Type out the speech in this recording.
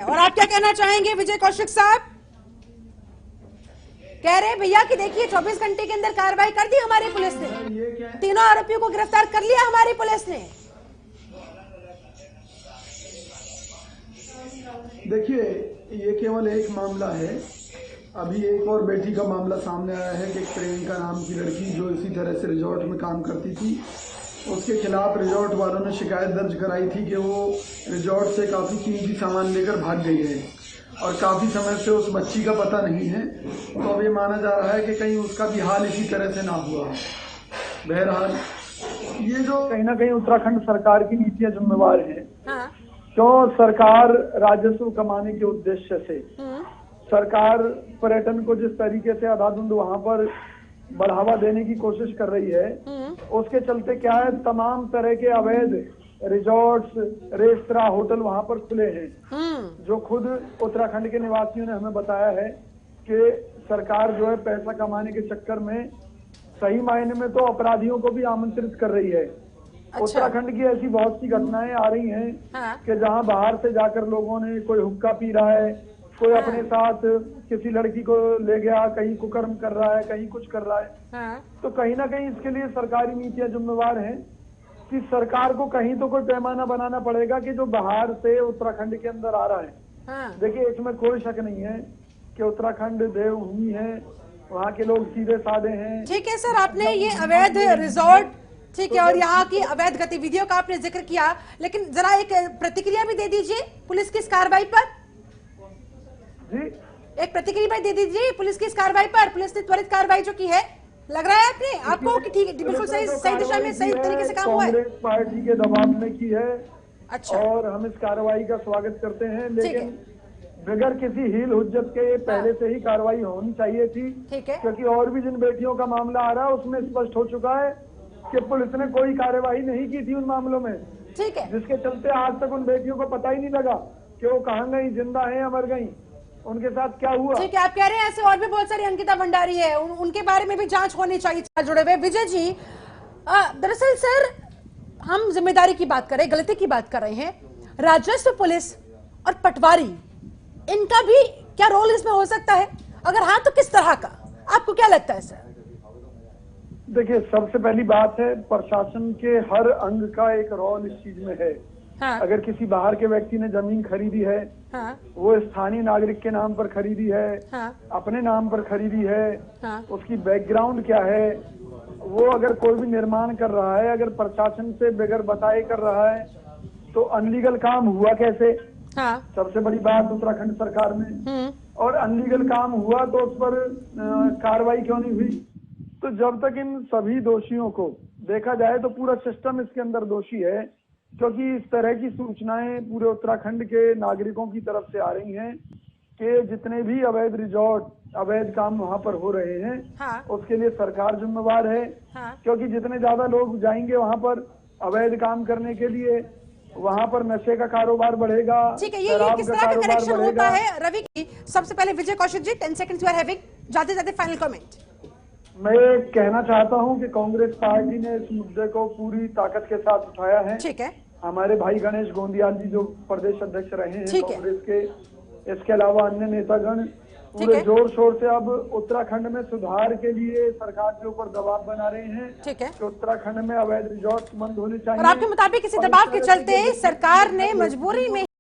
और आप क्या कहना चाहेंगे विजय कौशिक साहब? कह रहे भैया कि देखिए 24 घंटे के अंदर कार्रवाई कर दी हमारी पुलिस ने, तीनों आरोपियों को गिरफ्तार कर लिया हमारी पुलिस ने। देखिए, ये केवल एक मामला है। अभी एक और बेटी का मामला सामने आया है कि एक प्रियंका नाम की लड़की जो इसी तरह से रिजॉर्ट में काम करती थी, उसके खिलाफ रिजॉर्ट वालों ने शिकायत दर्ज कराई थी कि वो रिजॉर्ट से काफी कीमती सामान लेकर भाग गई है और काफी समय से उस बच्ची का पता नहीं है। तो अब ये माना जा रहा है कि कहीं उसका भी हाल इसी तरह से ना हुआ। बहरहाल ये जो कहीं ना कहीं उत्तराखंड सरकार की नीतियां जिम्मेवार है। हाँ। क्यों सरकार राजस्व कमाने के उद्देश्य से सरकार पर्यटन को जिस तरीके से अंधाधुंध वहां पर बढ़ावा देने की कोशिश कर रही है, उसके चलते क्या है, तमाम तरह के अवैध रिजॉर्ट्स, रेस्तरा, होटल वहां पर खुले हैं। जो खुद उत्तराखंड के निवासियों ने हमें बताया है कि सरकार जो है पैसा कमाने के चक्कर में सही मायने में तो अपराधियों को भी आमंत्रित कर रही है। अच्छा। उत्तराखंड की ऐसी बहुत सी घटनाएं आ रही हैं। हाँ। कि जहां बाहर से जाकर लोगों ने, कोई हुक्का पी रहा है, कोई हाँ। अपने साथ किसी लड़की को ले गया, कहीं कुकर्म कर रहा है, कहीं कुछ कर रहा है। हाँ। तो कहीं ना कहीं इसके लिए सरकारी नीतियां जिम्मेवार हैं कि सरकार को कहीं तो कोई पैमाना बनाना पड़ेगा कि जो बाहर से उत्तराखंड के अंदर आ रहा है। हाँ। देखिए, इसमें कोई शक नहीं है कि उत्तराखंड देवभूमि है, वहाँ के लोग सीधे साधे हैं। ठीक है सर, आपने ये अवैध रिजॉर्ट, ठीक है, और यहाँ की अवैध गतिविधियों का आपने जिक्र किया, लेकिन जरा एक प्रतिक्रिया भी दे दीजिए पुलिस की इस कार्रवाई पर। जी, एक प्रतिक्रिया दे दीजिए पुलिस की इस कार्रवाई पर। पुलिस ने त्वरित कार्रवाई जो की है, लग रहा है आपको कि ठीक है, बिल्कुल सही दिशा में, सही तरीके से काम हुआ है। कांग्रेस पार्टी के दबाव में की है। अच्छा। और हम इस कार्रवाई का स्वागत करते हैं, लेकिन बगैर किसी हील हुज्जत के पहले से ही कार्रवाई होनी चाहिए थी। ठीक है। क्योंकि और भी जिन बेटियों का मामला आ रहा है उसमें स्पष्ट हो चुका है कि पुलिस ने कोई कार्यवाही नहीं की थी उन मामलों में। ठीक है। जिसके चलते आज तक उन बेटियों को पता ही नहीं लगा कि वो कहाँ गई, जिंदा है या मर गई, उनके साथ क्या हुआ। ठीक है, आप कह रहे हैं ऐसे और भी बहुत सारी अंकिता भंडारी है, उनके बारे में भी जांच होनी चाहिए जुड़े हुए। विजय जी, दरअसल सर हम जिम्मेदारी की बात कर रहे हैं, गलती की बात कर रहे हैं। राजस्व पुलिस और पटवारी, इनका भी क्या रोल इसमें हो सकता है? अगर हाँ तो किस तरह का, आपको क्या लगता है सर? देखिए, सबसे पहली बात है, प्रशासन के हर अंग का एक रोल इस चीज में है। हाँ। अगर किसी बाहर के व्यक्ति ने जमीन खरीदी है, हाँ। वो स्थानीय नागरिक के नाम पर खरीदी है, हाँ। अपने नाम पर खरीदी है, हाँ। उसकी बैकग्राउंड क्या है, वो अगर कोई भी निर्माण कर रहा है, अगर प्रशासन से बगैर बताए कर रहा है, तो अनलीगल काम हुआ कैसे? हाँ। सबसे बड़ी बात उत्तराखंड सरकार में। और अनलीगल काम हुआ तो उस पर कार्रवाई क्यों नहीं हुई? तो जब तक इन सभी दोषियों को देखा जाए तो पूरा सिस्टम इसके अंदर दोषी है, क्योंकि इस तरह की सूचनाएं पूरे उत्तराखंड के नागरिकों की तरफ से आ रही हैं कि जितने भी अवैध रिजॉर्ट, अवैध काम वहां पर हो रहे हैं। हाँ। उसके लिए सरकार जिम्मेवार है। हाँ। क्योंकि जितने ज्यादा लोग जाएंगे वहां पर अवैध काम करने के लिए, वहां पर नशे का कारोबार बढ़ेगा। ठीक है, ये किस तरह का कनेक्शन होता है? रवि, सबसे पहले विजय Kaushik ji, 10 seconds you are having, जाते फाइनल कमेंट। मैं कहना चाहता हूं कि कांग्रेस पार्टी ने इस मुद्दे को पूरी ताकत के साथ उठाया है। ठीक है। हमारे भाई गणेश गोंदियाल जी जो प्रदेश अध्यक्ष रहे हैं कांग्रेस के, इसके अलावा अन्य नेतागण पूरे जोर शोर से अब उत्तराखंड में सुधार के लिए सरकार के ऊपर दबाव बना रहे हैं। ठीक है। कि उत्तराखंड में अवैध रिजॉर्ट बंद होने चाहिए। और आपके मुताबिक किसी दबाव के चलते सरकार ने मजबूरी में